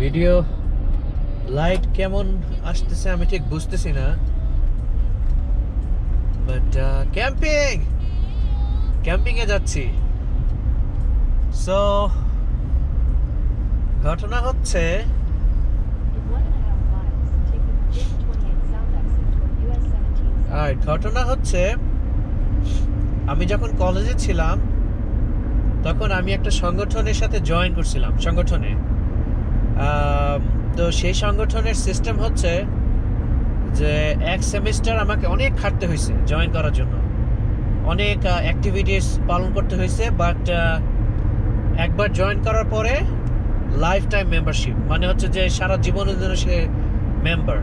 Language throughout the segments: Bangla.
ভিডিও লাইট কেমন আসতেছে আমি ঠিক বুঝতেছি না, বাট ক্যাম্পিং এ যাচ্ছি। সো ঘটনা হচ্ছে আমি যখন কলেজে ছিলাম তখন আমি একটা সংগঠনের সাথে জয়েন করছিলাম। তো সেই সংগঠনের সিস্টেম হচ্ছে যে এক সেমিস্টার আমাকে অনেক খাটতে হয়েছে জয়েন করার জন্য, অনেক অ্যাক্টিভিটিস পালন করতে হয়েছে। বাট একবার জয়েন করার পরে লাইফ টাইম মেম্বারশিপ, মানে হচ্ছে যে সারা জীবনের জন্য সে মেম্বার।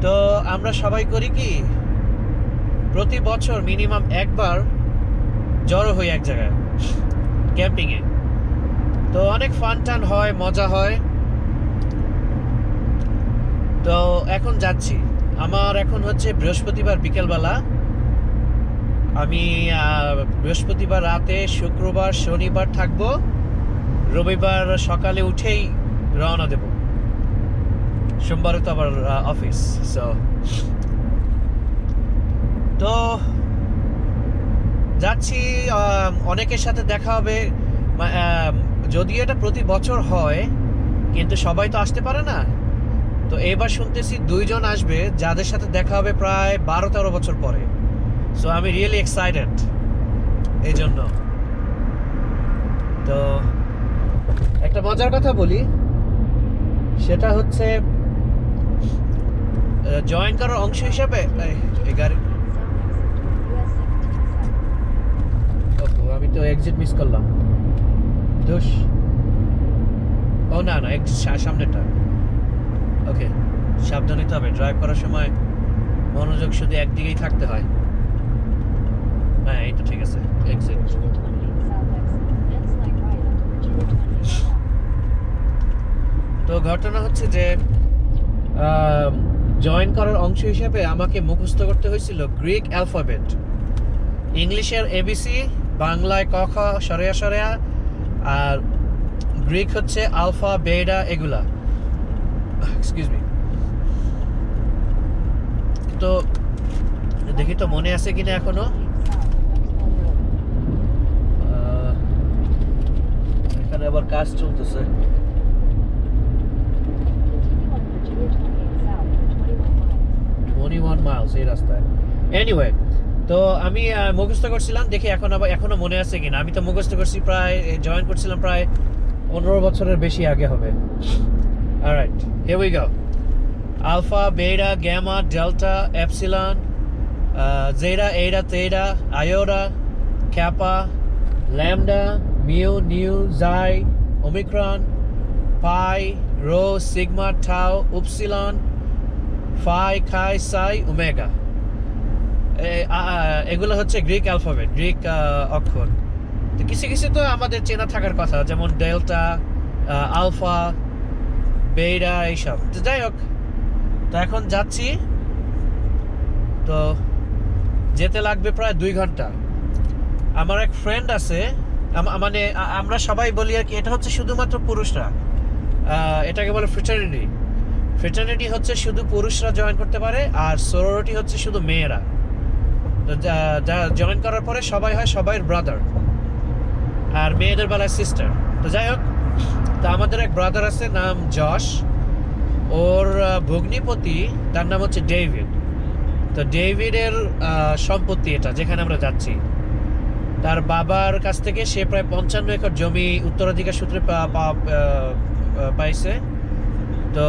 তো আমরা সবাই করি কি, প্রতি বছর মিনিমাম একবার জড়ো হই এক জায়গায় ক্যাম্পিংয়ে। তো অনেক ফান টান হয়, মজা হয়। তো এখন যাচ্ছি, আমার এখন হচ্ছে বৃহস্পতিবার বিকেলবেলা। আমি বৃহস্পতিবার রাতে, শুক্রবার শনিবার থাকবো, রবিবার সকালে উঠেই রওনা দেব। সোমবারে তো আবার অফিস। তো যাচ্ছি, অনেকের সাথে দেখা হবে। যদিও এটা প্রতি বছর হয়, কিন্তু সবাই তো আসতে পারে না। তো এবার শুনতেছি 2 জন আসবে যাদের সাথে দেখা হবে প্রায় 12-13 বছর পরে। সো আমি রিয়েলি এক্সাইটেড এই জন্য। তো একটা মজার কথা বলি, সেটা হচ্ছে জয়েন করার অংশ হিসেবে এই গাড়ি, আমি তো এক্সিট মিস করলাম। দোষ, ও না এক্সিট সামনেটা। ওকে, সাবধানে তো হবে, ড্রাইভ করার সময় মনোযোগ শুধু একদিকেই থাকতে হয়। হ্যাঁ, এই তো ঠিক আছে, এক্সিট। তো ঘটনা হচ্ছে যে জয়েন করার অংশ হিসেবে আমাকে মুখস্থ করতে হয়েছিল গ্রিক অ্যালফাবেট, ইংলিশের এবিসি, বাংলায় ক খ সরেয়া সরেয়া, আর গ্রিক হচ্ছে আলফা বেটা এগুলা। Excuse me. তো দেখি তো মনে আছে কিনা এখনো। এখানে আবার কাজ চলতেছে। 21 মাইলস এই রাস্তায়। এনিওয়ে, তো আমি মুখস্থ করছিলাম, দেখি এখনো মনে আছে কিনা। আমি তো মুখস্থ করছি, প্রায় জয়েন করছিলাম প্রায় 15 বছরের বেশি আগে হবে। Alright, here we go. Alpha, beta, gamma, delta, epsilon, zeta, eta, theta, iota, kappa, lambda, mu, nu, xi, omicron, pi, rho, sigma, tau, upsilon, phi, chi, psi, omega. এগুলো হচ্ছে গ্রিক অ্যালফাবেট, গ্রিক অক্ষর। তো কিছু কিছু তো আমাদের চেনা থাকার কথা, যেমন ডেল্টা, আলফা, বেটা, এইসব। তো যাই হোক, তো এখন যাচ্ছি। তো যেতে লাগবে প্রায় 2 ঘন্টা। আমার এক ফ্রেন্ড আছে, মানে আমরা সবাই বলি আর কি, এটা হচ্ছে শুধুমাত্র পুরুষরা, এটাকে বলে ফ্রেটার্নিটি। ফ্রেটার্নিটি হচ্ছে শুধু পুরুষরা জয়েন করতে পারে, আর সরোরিটি হচ্ছে শুধু মেয়েরা। তো যা জয়েন করার পরে সবাই হয় সবাই ব্রাদার, আর মেয়েদের বেলায় সিস্টার। তো যাই হোক, তো আমাদের এক ব্রাদার আছে, নাম যশ। ওর ভগ্নিপতি, তার নাম হচ্ছে ডেভিড। তো ডেভিডের সম্পত্তি এটা, যেখানে আমরা যাচ্ছি, তার বাবার কাছ থেকে সে প্রায় 55 একর জমি উত্তরাধিকার সূত্রে পাইছে। তো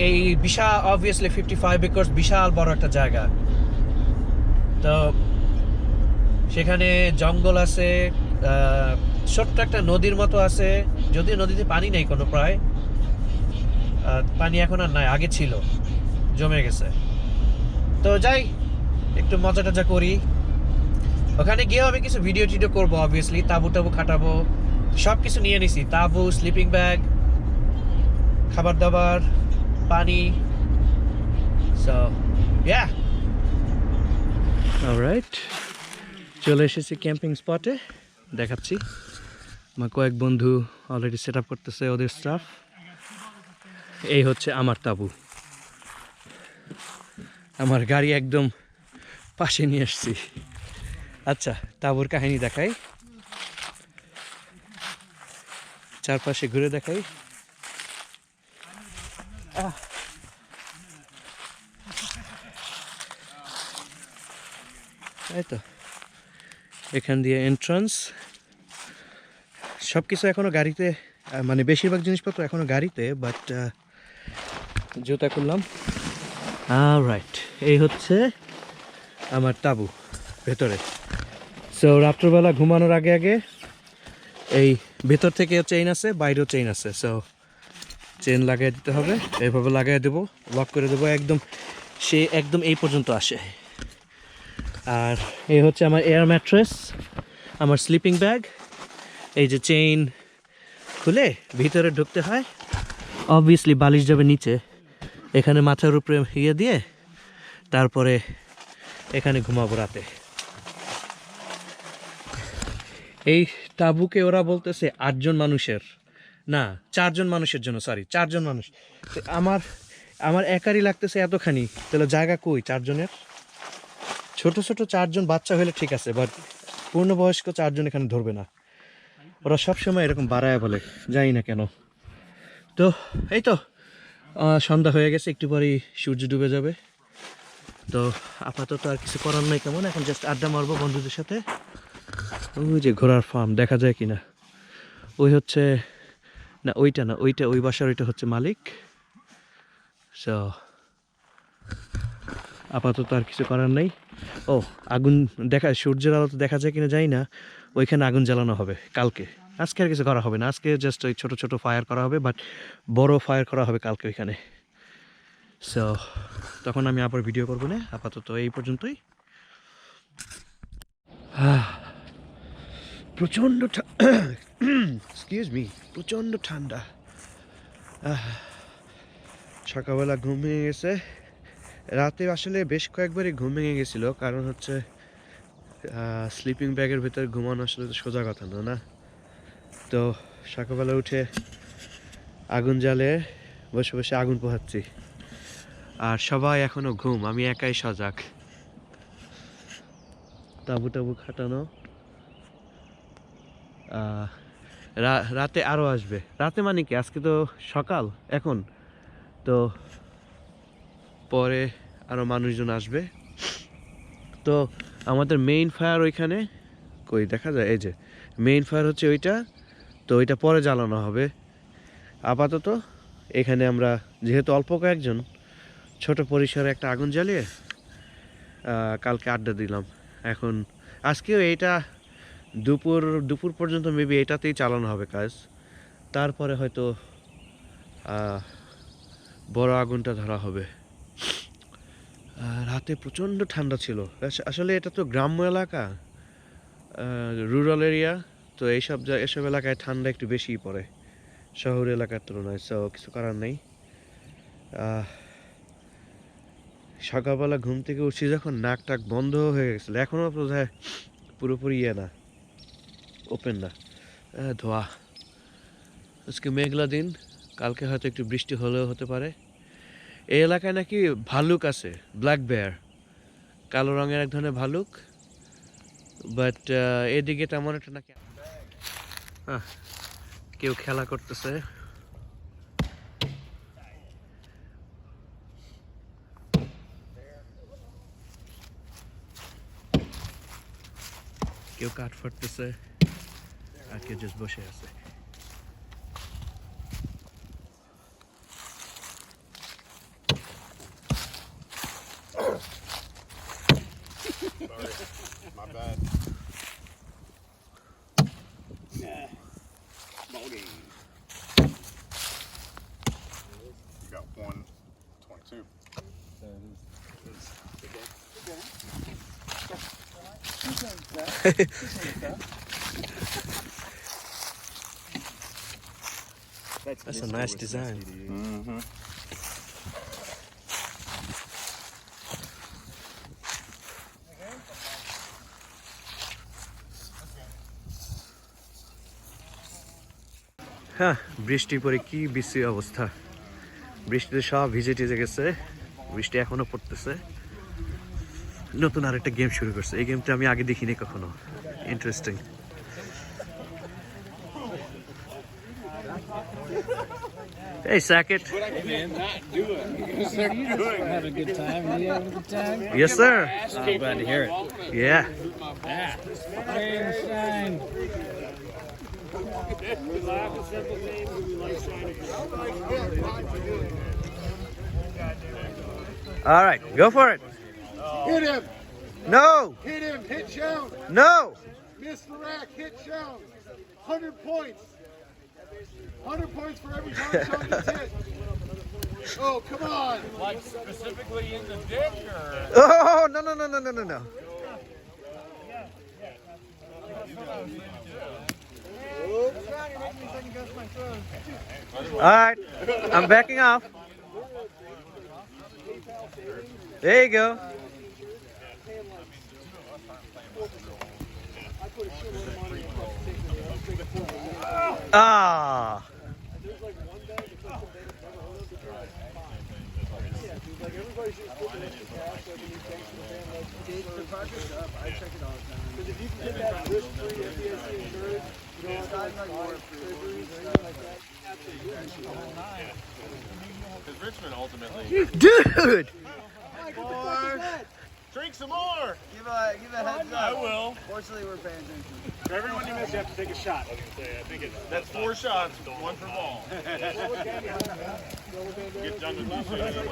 এই বিশাল, অবভিয়াসলি 55 একর্স বিশাল বড় একটা জায়গা। তো সেখানে জঙ্গল আছে, ছোট্ট একটা নদীর মতো আছে, যদিও নদীতে পানি নেই কোনো, প্রায় পানি এখন আর নাই, আগে ছিল, জমে গেছে। তো যাই, একটু মজা টজা করি। ওখানে গিয়েও আমি কিছু ভিডিও টিডিও করবো, অবভিয়াসলি তাবু টাবু খাটাবো, সব কিছু নিয়ে নিছি, তাবু, স্লিপিং ব্যাগ, খাবার দাবার, পানি। সো ইয়া, অলরাইট, চলে এসেছি ক্যাম্পিং স্পটে, দেখাচ্ছি। আমার কয়েক বন্ধু অলরেডি সেট আপ করতেছে ওদের স্টাফ। এই হচ্ছে আমার তাঁবু। আমার গাড়ি একদম পাশে নিয়ে আসছি। আচ্ছা, তাঁবুর কাহিনী দেখাই, চারপাশে ঘুরে দেখাই। এই তো এখান দিয়ে এন্ট্রান্স। সব কিছু এখনও গাড়িতে, মানে বেশিরভাগ জিনিসপত্র এখনও গাড়িতে, বাট জুতা করলাম। রাইট, এই হচ্ছে আমার তাঁবু ভেতরে। সো রাত্রবেলা ঘুমানোর আগে আগে এই ভেতর থেকে চেইন আছে, বাইরেও চেইন আছে। সো চেন লাগাই দিতে হবে, এইভাবে লাগাই দেবো, লক করে দেবো একদম, সে একদম এই পর্যন্ত আসে। আর এই হচ্ছে আমার এয়ার ম্যাট্রেস, আমার স্লিপিং ব্যাগ। এই যে চেইন খুলে ভিতরে ঢুকতে হয়, অবভিয়াসলি বালিশ যাবে নিচে, এখানে মাথার উপরে ইয়ে দিয়ে তারপরে এখানে ঘুমাবো রাতে। এই তাঁবুকে ওরা বলতেছে 8 জন মানুষের, না 4 জন মানুষের জন্য, সরি 4 জন মানুষ। আমার একারই লাগতেছে এতখানি, তাহলে জায়গা কই 4 জনের? ছোট ছোট 4 জন বাচ্চা হলে ঠিক আছে, বাট পূর্ণবয়স্ক 4 জন এখানে ধরবে না। ওরা সবসময় এরকম বাড়ায় বলে, জানি না কেন। তো এই তো সন্ধ্যা হয়ে গেছে, একটু পরেই সূর্য ডুবে যাবে। তো আপাতত আর কিছু করার নাই, কেমন এখন জাস্ট আড্ডা মারবো বন্ধুদের সাথে। ওই যে ঘোড়ার ফার্ম দেখা যায় কিনা, ওই হচ্ছে, না ওইটা না, ওইটা ওই বাসার, ওইটা হচ্ছে মালিক। সো আপাতত আর কিছু করার নেই। ও আগুন দেখা, সূর্যের আলো তো দেখা যায় কিনা জানি না, ওইখানে আগুন জ্বালানো হবে কালকে। আজকে আর কিছু করা হবে না, আজকে জাস্ট ওই ছোটো ছোটো ফায়ার করা হবে, বাট বড় ফায়ার করা হবে কালকে ওইখানে। সো তখন আমি আবার ভিডিও করবো না, আপাতত এই পর্যন্তই। প্রচণ্ড এক্সকিউজ মি, প্রচণ্ড ঠান্ডা। সকালবেলা ঘুম ভেঙে গেছে, রাতে আসলে বেশ কয়েকবারই ঘুম ভেঙে গেছিলো, কারণ হচ্ছে স্লিপিং ব্যাগের ভিতরে ঘুমানো আসলে তো সোজা কথা না। তো সকালবেলা উঠে আগুন জ্বালে বসে বসে আগুন পোহাচ্ছি, আর সবাই এখনো ঘুম, আমি একাই সজাগ। তাঁবু টাবু খাটানো, রাতে আরও আসবে। রাতে মানে কি, আজকে তো সকাল, এখন তো পরে আরও মানুষজন আসবে। তো আমাদের মেইন ফায়ার ওইখানে কই দেখা যায়, এই যে মেইন ফায়ার হচ্ছে ওইটা, তো ওইটা পরে জ্বালানো হবে। আপাতত এখানে আমরা যেহেতু অল্প কয়েকজন, ছোট পরিসরে একটা আগুন জ্বালিয়ে কালকে আড্ডা দিলাম। এখন আজকেও এইটা দুপুর পর্যন্ত মেবি এটাতেই চালানো হবে কাজ, তারপরে হয়তো বড় আগুনটা ধরা হবে। রাতে প্রচণ্ড ঠান্ডা ছিল, আসলে এটা তো গ্রাম্য এলাকা, রুরাল এরিয়া, তো এসব এলাকায় ঠান্ডা একটু বেশিই পড়ে শহর এলাকার তুলনায়। সো কিছু করার নেই। সকালবেলা ঘুম থেকে উঠছি যখন, নাক টাক বন্ধ হয়ে গেছিলো, এখনও বোধহয় পুরোপুরি না, ওপেন না, ধোয়া। আজকে মেঘলা দিন, কালকে হয়তো একটু বৃষ্টি হলেও হতে পারে। এই এলাকায় নাকি ভালুক আছে, ব্ল্যাক বেয়ার, কালো রঙের এক ধরনের ভালুক, বাট এদিকে তেমন একটা নাকি। কেউ খেলা করতেছে, কেউ কাঠ ফাটতেছে, আর কেউ জাস্ট বসে আছে। My bad. Loading. You got 122. That's a nice design. Mm-hmm. হ্যাঁ, বৃষ্টির পরে কি বিশ্রী অবস্থা, বৃষ্টিতে সব ভিজে টিজে গেছে, বৃষ্টি এখনো পড়তেছে। নতুন আরেকটা গেম শুরু করছে, এই গেমটা আমি আগে দেখিনি কখনো, interesting. Hey, Sackett. Having a good time. Are you having a good time? Yes, sir. I'm glad to hear it. Yeah. Rain or shine. All right, go for it. Hit him! No, Hit him! Hit Jones! no. Miss the rack! Hit Jones! 100 points! 100 points for every time Jones gets hit! Oh, come on! Like specifically in the dick or? Oh, no, no, no, no, no, no, no. All right, I'm backing off. There you go. Ah. Because Richmond ultimately. Dude. Drink some more. Give a heads I up. will. Fortunately, we're paying attention. For everyone you miss, you have to take a shot. That's 4 shots, 1 for ball. Get done with 2 shots later.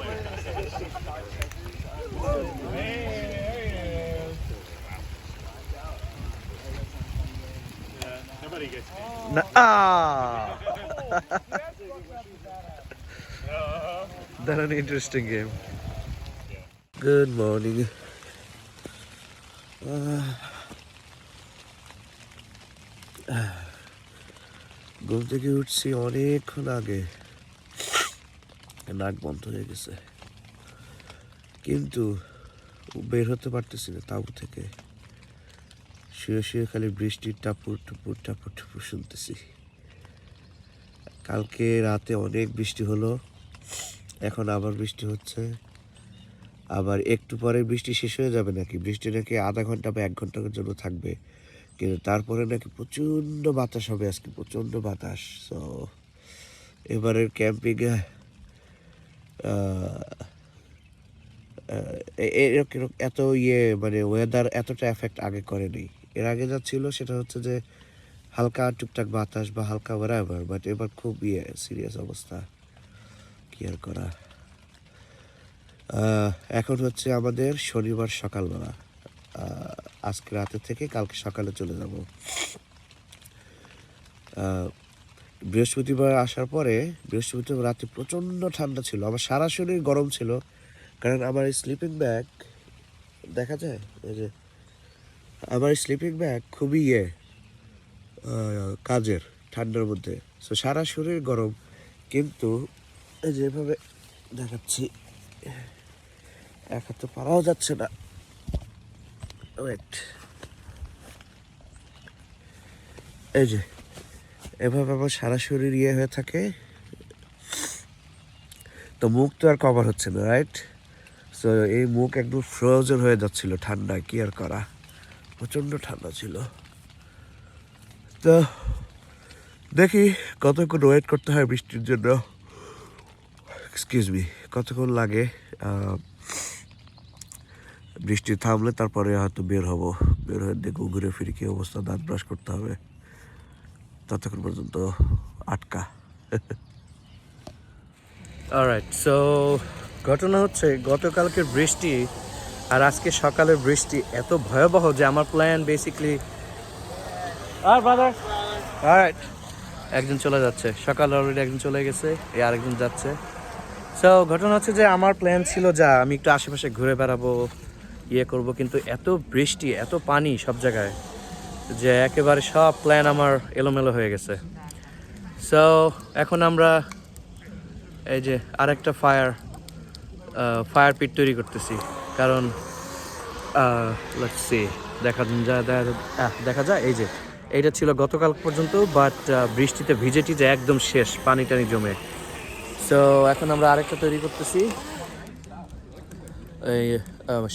Nobody gets Ah. That's an interesting game. Good morning. ঘুম থেকে উঠছি অনেকক্ষণ আগে, নাক বন্ধ হয়ে গেছে, কিন্তু বের হতে পারতেছি না তাঁবু থেকে। শুয়ে শুয়ে খালি বৃষ্টির টাপুর টুপুর টাপুর টুপুর শুনতেছি। কালকে রাতে অনেক বৃষ্টি হলো, এখন আবার বৃষ্টি হচ্ছে, আবার একটু পরে বৃষ্টি শেষ হয়ে যাবে নাকি, বৃষ্টি নাকি আধা ঘন্টা বা 1 ঘন্টার জন্য থাকবে, কিন্তু তারপরে নাকি প্রচণ্ড বাতাস হবে আজকে, প্রচণ্ড বাতাস। সো এবারের ক্যাম্পিংয়ে এরকম এত মানে ওয়েদার এতটা এফেক্ট আগে করেনি। এর আগে যা ছিল সেটা হচ্ছে যে হালকা টুকটাক বাতাস বা হালকা ওয়ারাভার, বাট এবার খুব সিরিয়াস অবস্থা, কি আর করা। এখন হচ্ছে আমাদের শনিবার সকালবেলা, আজকে রাতে থেকে কালকে সকালে চলে যাব। বৃহস্পতিবার আসার পরে বৃহস্পতিবার রাতে প্রচণ্ড ঠান্ডা ছিল, আমার সারা শরীর গরম ছিল, কারণ আমার এই স্লিপিং ব্যাগ দেখা যায়, এই যে আমার স্লিপিং ব্যাগ খুবই কাজের ঠান্ডার মধ্যে, সো সারা শরীর গরম। কিন্তু এই যেভাবে দেখাচ্ছি, এক হাতে পারাও যাচ্ছে না, ওয়েট, এই যে এভাবে আমার সারা শরীর হয়ে থাকে, তো মুখ তো আর কভার হচ্ছে না, রাইট? সো এই মুখ একদম ফ্রোজেন হয়ে যাচ্ছিল ঠান্ডায়, কি আর করা, প্রচণ্ড ঠান্ডা ছিল। তো দেখি কতক্ষণ ওয়েট করতে হয় বৃষ্টির জন্য, এক্সকিউজ মি, কতক্ষণ লাগে, বৃষ্টি থামলে তারপরে হয়তো বের হব, বের হয়ে দেখবো ঘুরে ফিরে কী অবস্থা, দাঁত ব্রাশ করতে হবে, ততক্ষণ পর্যন্ত আটকা। অলরাইট, সো ঘটনা হচ্ছে গতকালকের বৃষ্টি আর আজকে সকালের বৃষ্টি এত ভয়াবহ যে আমার প্ল্যান বেসিকলি, আর ব্রাদার, অলরাইট, একজন চলে যাচ্ছে, সকালে অলরেডি একজন চলে গেছে, এই আরেকজন যাচ্ছে। সো ঘটনা হচ্ছে যে আমার প্ল্যান ছিল যা আমি একটু আশেপাশে ঘুরে বেড়াবো, করব, কিন্তু এত বৃষ্টি এত পানি সব জায়গায় যে একেবারে সব প্ল্যান আমার এলোমেলো হয়ে গেছে। সো এখন আমরা এই যে আরেকটা ফায়ার পিট তৈরি করতেছি, কারণ লেটস সি, দেখা যায় এই যে এইটা ছিল গতকাল পর্যন্ত, বাট বৃষ্টিতে ভিজে টিজে একদম শেষ, পানি টানি জমে। সো এখন আমরা আরেকটা তৈরি করতেছি। এই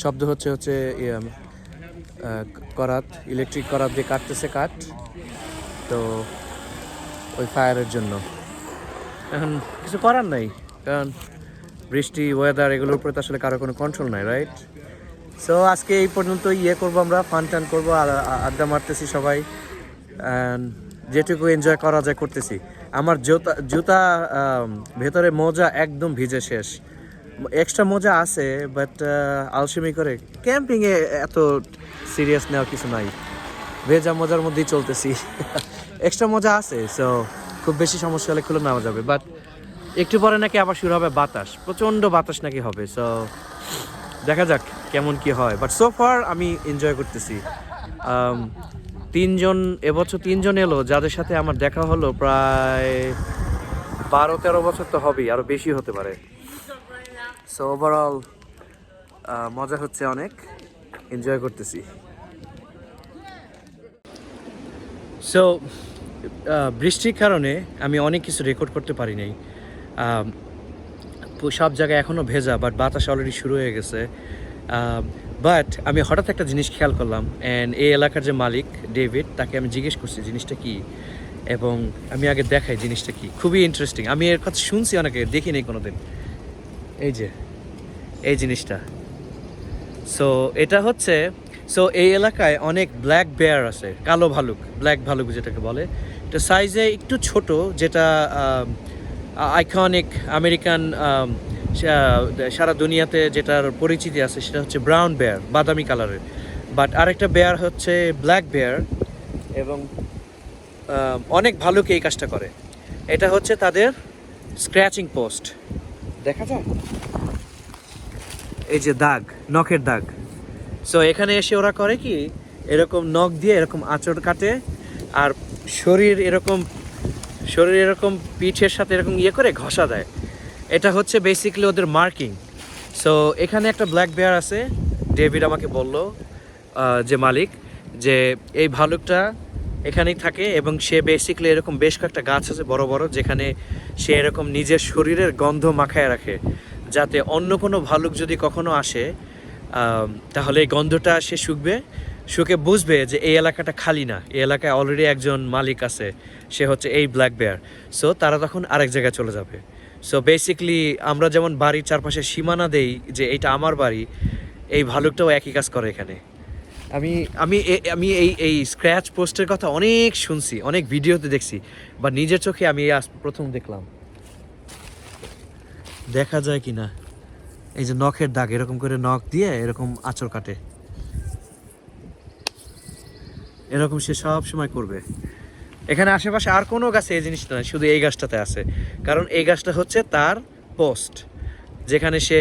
শব্দ হচ্ছে করাত, ইলেকট্রিক করাত দিয়ে কাটতেছে কাঠ, তো ওই ফায়ারের জন্য। এখন কিছু করার নাই, কারণ বৃষ্টি, ওয়েদার, এগুলোর উপরে তো আসলে কারো কোনো কন্ট্রোল নাই, রাইট? সো আজকে এই পর্যন্ত করবো, আমরা ফান টান করবো আর আড্ডা মারতেছি সবাই, যেটুকু এনজয় করা যায় করতেছি। আমার জুতা ভেতরে মোজা একদম ভিজে শেষ, এক্সট্রা মোজা আছে, বাট আলসেমি করে ক্যাম্পিংয়ে এত সিরিয়াস নেওয়ার কিছু নাই, ভেজা মোজার মধ্যেই চলতেছি। এক্সট্রা মোজা আছে, সো খুব বেশি সমস্যা হলে খুলে নেওয়া যাবে। বাট একটু পরে নাকি আবার শুরু হবে বাতাস, প্রচণ্ড বাতাস নাকি হবে, সো দেখা যাক কেমন কি হয়। বাট সো ফার আমি এনজয় করতেছি। এবছর তিনজন এলো, যাদের সাথে আমার দেখা হলো প্রায় 12-13 বছর তো হবেই, আরও বেশি হতে পারে। সো ওভারঅল মজা হচ্ছে, অনেক এনজয় করতেছি। সো বৃষ্টির কারণে আমি অনেক কিছু রেকর্ড করতে পারি নাই, সব জায়গায় এখনও ভেজা, বাট বাতাস অলরেডি শুরু হয়ে গেছে। বাট আমি হঠাৎ একটা জিনিস খেয়াল করলাম, অ্যান্ড এই এলাকার যে মালিক ডেভিড, তাকে আমি জিজ্ঞেস করছি জিনিসটা কি, এবং আমি আগে দেখাই জিনিসটা কি। খুবই ইন্টারেস্টিং, আমি এর কথা শুনছি অনেকে, দেখিনি কোনোদিন। এই জিনিসটা, সো এটা হচ্ছে, সো এই এলাকায় অনেক ব্ল্যাক বেয়ার আছে, কালো ভালুক, ব্ল্যাক ভালুক যেটাকে বলে। এটা সাইজে একটু ছোট, যেটা আইকনিক আমেরিকান, সারা দুনিয়াতে যেটার পরিচিতি আছে সেটা হচ্ছে ব্রাউন বেয়ার, বাদামি কালারের। বাট আরেকটা বেয়ার হচ্ছে ব্ল্যাক বেয়ার, এবং অনেক ভালুক এই কাজটা করে। এটা হচ্ছে তাদের স্ক্র্যাচিং পোস্ট, দেখা যায় এই যে দাগ, নখের দাগ। সো এখানে এসে ওরা করে কি, এরকম নখ দিয়ে এরকম আঁচড় কাটে, আর শরীর এরকম পিঠের সাথে এরকম করে ঘষা দেয়। এটা হচ্ছে বেসিক্যালি ওদের মার্কিং। সো এখানে একটা ব্ল্যাক বেয়ার আছে, ডেভিড আমাকে বলল, যে মালিক, যে এই ভালুকটা এখানেই থাকে, এবং সে বেসিক্যালি এরকম বেশ কয়েকটা গাছ আছে বড় বড়, যেখানে সে এরকম নিজের শরীরের গন্ধ মাখায় রাখে, যাতে অন্য কোনো ভালুক যদি কখনো আসে, তাহলে এই গন্ধটা সে শুকে বুঝবে যে এই এলাকাটা খালি না, এই এলাকায় অলরেডি একজন মালিক আছে, সে হচ্ছে এই ব্ল্যাক বেয়ার। সো তারা তখন আরেক জায়গায় চলে যাবে। সো বেসিক্যালি আমরা যেমন বাড়ির চারপাশে সীমানা দেই যে এইটা আমার বাড়ি, এই ভালুকটাও একই কাজ করে এখানে। আমি এই স্ক্র্যাচ পোস্টের কথা অনেক শুনছি, অনেক ভিডিওতে দেখছি, বা নিজের চোখে আমি আজ প্রথম দেখলাম। দেখা যায় কি না, এই যে নখের দাগ, এরকম করে নখ দিয়ে এরকম আঁচড় কাটে, এরকম সে সব সময় করবে। এখানে আশেপাশে আর কোনো গাছে এই জিনিসটা নয়, শুধু এই গাছটাতে আছে, কারণ এই গাছটা হচ্ছে তার পোস্ট, যেখানে সে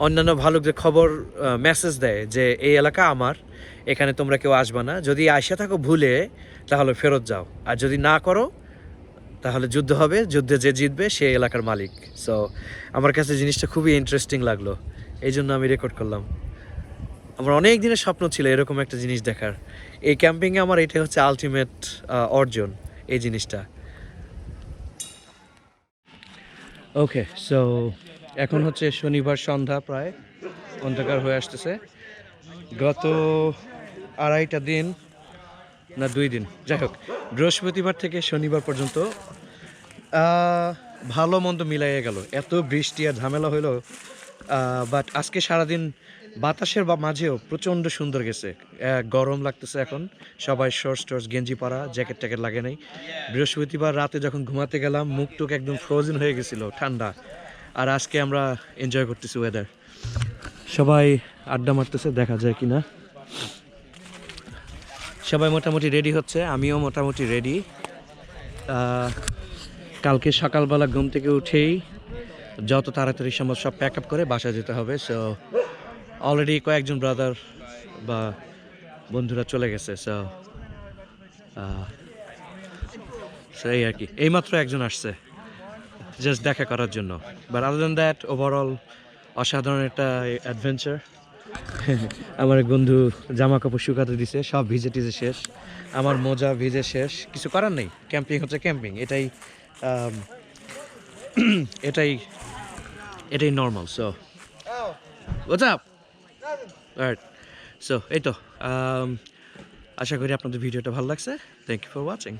অন্যান্য ভালুকদের খবর মেসেজ দেয় যে এই এলাকা আমার, এখানে তোমরা কেউ আসবা না, যদি আসে থাকো ভুলে তাহলে ফেরত যাও, আর যদি না করো তাহলে যুদ্ধ হবে, যুদ্ধে যে জিতবে সে এলাকার মালিক। সো আমার কাছে জিনিসটা খুবই ইন্টারেস্টিং লাগলো, এই জন্য আমি রেকর্ড করলাম। আমার অনেক দিনের স্বপ্ন ছিল এরকম একটা জিনিস দেখার। এই ক্যাম্পিংয়ে আমার এটা হচ্ছে আলটিমেট অর্জন, এই জিনিসটা। ওকে, সো এখন হচ্ছে শনিবার সন্ধ্যা, প্রায় অন্ধকার হয়ে আসতেছে। গত 2.5 দিন না 2 দিন, যাই হোক, বৃহস্পতিবার থেকে শনিবার পর্যন্ত ভালো মন্দ মিলাইয়ে গেল, এত বৃষ্টি আর ঝামেলা হইলো। বাট আজকে সারাদিন বাতাসের মাঝেও প্রচণ্ড সুন্দর গেছে। গরম লাগতেছে এখন, সবাই শর্টস টর্টস গেঞ্জি পরা, জ্যাকেট ট্যাকেট লাগে নাই। বৃহস্পতিবার রাতে যখন ঘুমাতে গেলাম, মুখ টুক একদম ফ্রোজেন হয়ে গেছিলো, ঠান্ডা। আর আজকে আমরা এনজয় করতেছি ওয়েদার, সবাই আড্ডা মারতেছে, দেখা যায় কি না। সবাই মোটামুটি রেডি হচ্ছে, আমিও মোটামুটি রেডি। কালকে সকালবেলা ঘুম থেকে উঠেই যত তাড়াতাড়ি সম্ভব সব প্যাক আপ করে বাসায় যেতে হবে। সো অলরেডি কয়েকজন ব্রাদার বা বন্ধুরা চলে গেছে। সো এই আর কি, এইমাত্র একজন আসছে জাস্ট দেখা করার জন্য। But other than that overall অসাধারণ একটা অ্যাডভেঞ্চার। আমার এক বন্ধু জামা কাপড় শুকাতে দিছে, সব ভিজে টিজে শেষ, আমার মোজা ভিজে শেষ, কিছু করার নেই, ক্যাম্পিং হচ্ছে ক্যাম্পিং, এটাই এটাই এটাই normal. So what's up, alright. So এই তো আশা করি আপনাদের ভিডিওটা ভালো লাগছে। Thank you for watching.